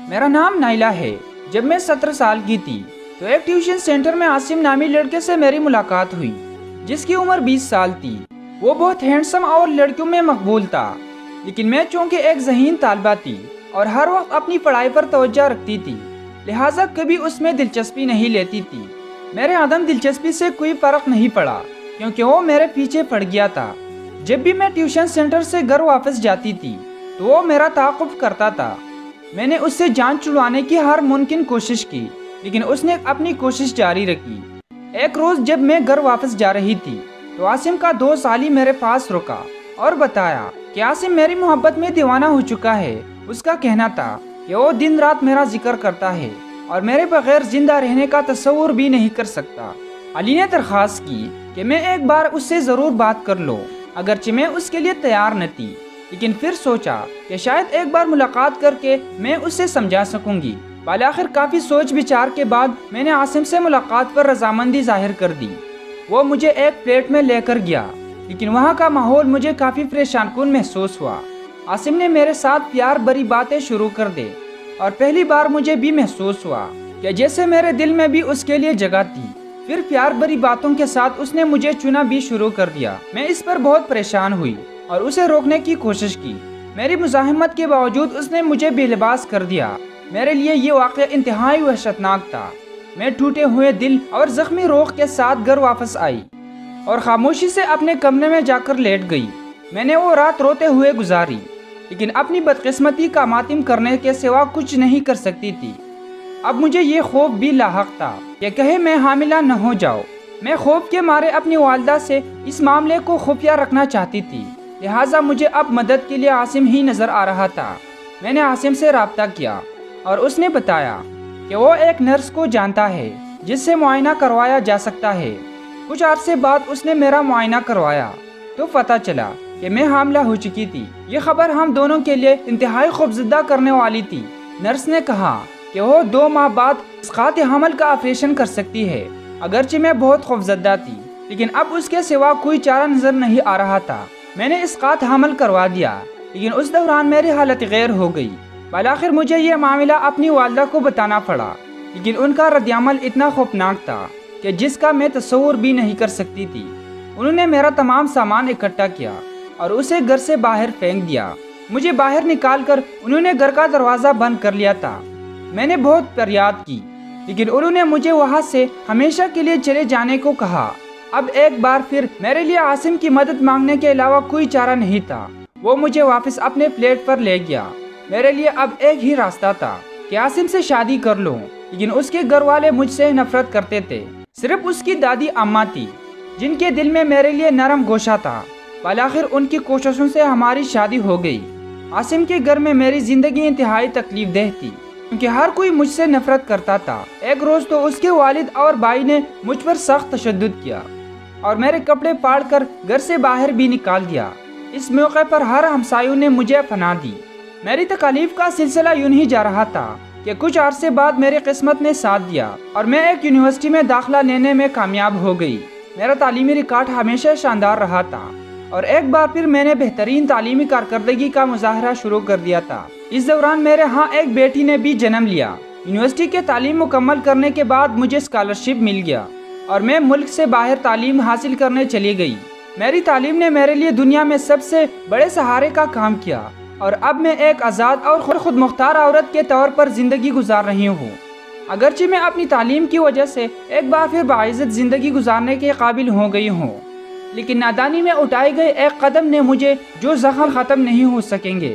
میرا نام نائلہ ہے۔ جب میں 17 سال کی تھی تو ایک ٹیوشن سینٹر میں عاصم نامی لڑکے سے میری ملاقات ہوئی جس کی عمر 20 سال تھی۔ وہ بہت ہینڈسم اور لڑکیوں میں مقبول تھا، لیکن میں چونکہ ایک ذہین طالبہ تھی اور ہر وقت اپنی پڑھائی پر توجہ رکھتی تھی، لہٰذا کبھی اس میں دلچسپی نہیں لیتی تھی۔ میرے عدم دلچسپی سے کوئی فرق نہیں پڑا کیونکہ وہ میرے پیچھے پڑ گیا تھا۔ جب بھی میں ٹیوشن سینٹر سے گھر واپس جاتی تھی تو وہ میرا تعاقب کرتا تھا۔ میں نے اس سے جان چھڑوانے کی ہر ممکن کوشش کی، لیکن اس نے اپنی کوشش جاری رکھی۔ ایک روز جب میں گھر واپس جا رہی تھی تو عاصم کا دوست علی میرے پاس رکا اور بتایا کہ عاصم میری محبت میں دیوانہ ہو چکا ہے۔ اس کا کہنا تھا کہ وہ دن رات میرا ذکر کرتا ہے اور میرے بغیر زندہ رہنے کا تصور بھی نہیں کر سکتا۔ علی نے درخواست کی کہ میں ایک بار اس سے ضرور بات کر لوں، اگرچہ میں اس کے لیے تیار نہ تھی، لیکن پھر سوچا کہ شاید ایک بار ملاقات کر کے میں اس سے سمجھا سکوں گی۔ بالآخر کافی سوچ بچار کے بعد میں نے عاصم سے ملاقات پر رضامندی ظاہر کر دی۔ وہ مجھے ایک فلیٹ میں لے کر گیا، لیکن وہاں کا ماحول مجھے کافی پریشان کن محسوس ہوا۔ عاصم نے میرے ساتھ پیار بھری باتیں شروع کر دی اور پہلی بار مجھے بھی محسوس ہوا کہ جیسے میرے دل میں بھی اس کے لیے جگہ تھی۔ پھر پیار بھری باتوں کے ساتھ اس نے مجھے چنا بھی شروع کر دیا۔ میں اس پر بہت پریشان ہوئی اور اسے روکنے کی کوشش کی۔ میری مزاحمت کے باوجود اس نے مجھے بے لباس کر دیا۔ میرے لیے یہ واقعہ انتہائی وحشتناک تھا۔ میں ٹوٹے ہوئے دل اور زخمی روح کے ساتھ گھر واپس آئی اور خاموشی سے اپنے کمرے میں جا کر لیٹ گئی۔ میں نے وہ رات روتے ہوئے گزاری، لیکن اپنی بدقسمتی کا ماتم کرنے کے سوا کچھ نہیں کر سکتی تھی۔ اب مجھے یہ خوف بھی لاحق تھا کہ کہیں میں حاملہ نہ ہو جاؤ۔ میں خوف کے مارے اپنی والدہ سے اس معاملے کو خفیہ رکھنا چاہتی تھی، لہٰذا مجھے اب مدد کے لیے عاصم ہی نظر آ رہا تھا۔ میں نے عاصم سے رابطہ کیا اور اس نے بتایا کہ وہ ایک نرس کو جانتا ہے جس سے معائنہ کروایا جا سکتا ہے۔ کچھ عرصے بعد اس نے میرا معائنہ کروایا تو پتہ چلا کہ میں حاملہ ہو چکی تھی۔ یہ خبر ہم دونوں کے لیے انتہائی خوفزدہ کرنے والی تھی۔ نرس نے کہا کہ وہ 2 ماہ بعد اسقاط حمل کا آپریشن کر سکتی ہے۔ اگرچہ میں بہت خوفزدہ تھی، لیکن اب اس کے سوا کوئی چارہ نظر نہیں آ رہا تھا۔ میں نے اسقاط حمل کروا دیا، لیکن اس دوران میری حالت غیر ہو گئی۔ بالآخر مجھے یہ معاملہ اپنی والدہ کو بتانا پڑا، لیکن ان کا رد عمل اتنا خوفناک تھا کہ جس کا میں تصور بھی نہیں کر سکتی تھی۔ انہوں نے میرا تمام سامان اکٹھا کیا اور اسے گھر سے باہر پھینک دیا۔ مجھے باہر نکال کر انہوں نے گھر کا دروازہ بند کر لیا تھا۔ میں نے بہت فریاد کی، لیکن انہوں نے مجھے وہاں سے ہمیشہ کے لیے چلے جانے کو کہا۔ اب ایک بار پھر میرے لیے عاصم کی مدد مانگنے کے علاوہ کوئی چارہ نہیں تھا۔ وہ مجھے واپس اپنے فلیٹ پر لے گیا۔ میرے لیے اب ایک ہی راستہ تھا کہ عاصم سے شادی کر لوں، لیکن اس کے گھر والے مجھ سے نفرت کرتے تھے۔ صرف اس کی دادی اماں تھی جن کے دل میں میرے لیے نرم گوشہ تھا۔ بالآخر ان کی کوششوں سے ہماری شادی ہو گئی۔ عاصم کے گھر میں میری زندگی انتہائی تکلیف دہ تھی کیونکہ ہر کوئی مجھ سے نفرت کرتا تھا۔ ایک روز تو اس کے والد اور بھائی نے مجھ پر سخت تشدد کیا اور میرے کپڑے پاڑ کر گھر سے باہر بھی نکال دیا۔ اس موقع پر ہر ہمسایوں نے مجھے پناہ دی۔ میری تکالیف کا سلسلہ یوں ہی جا رہا تھا کہ کچھ عرصے بعد میری قسمت نے ساتھ دیا اور میں ایک یونیورسٹی میں داخلہ لینے میں کامیاب ہو گئی۔ میرا تعلیمی ریکارڈ ہمیشہ شاندار رہا تھا اور ایک بار پھر میں نے بہترین تعلیمی کارکردگی کا مظاہرہ شروع کر دیا تھا۔ اس دوران میرے ہاں ایک بیٹی نے بھی جنم لیا۔ یونیورسٹی کے تعلیم مکمل کرنے کے بعد مجھے اسکالرشپ مل گیا اور میں ملک سے باہر تعلیم حاصل کرنے چلی گئی۔ میری تعلیم نے میرے لیے دنیا میں سب سے بڑے سہارے کا کام کیا اور اب میں ایک آزاد اور خود مختار عورت کے طور پر زندگی گزار رہی ہوں۔ اگرچہ میں اپنی تعلیم کی وجہ سے ایک بار پھر باعزت زندگی گزارنے کے قابل ہو گئی ہوں، لیکن نادانی میں اٹھائے گئے ایک قدم نے مجھے جو زخم ختم نہیں ہو سکیں گے۔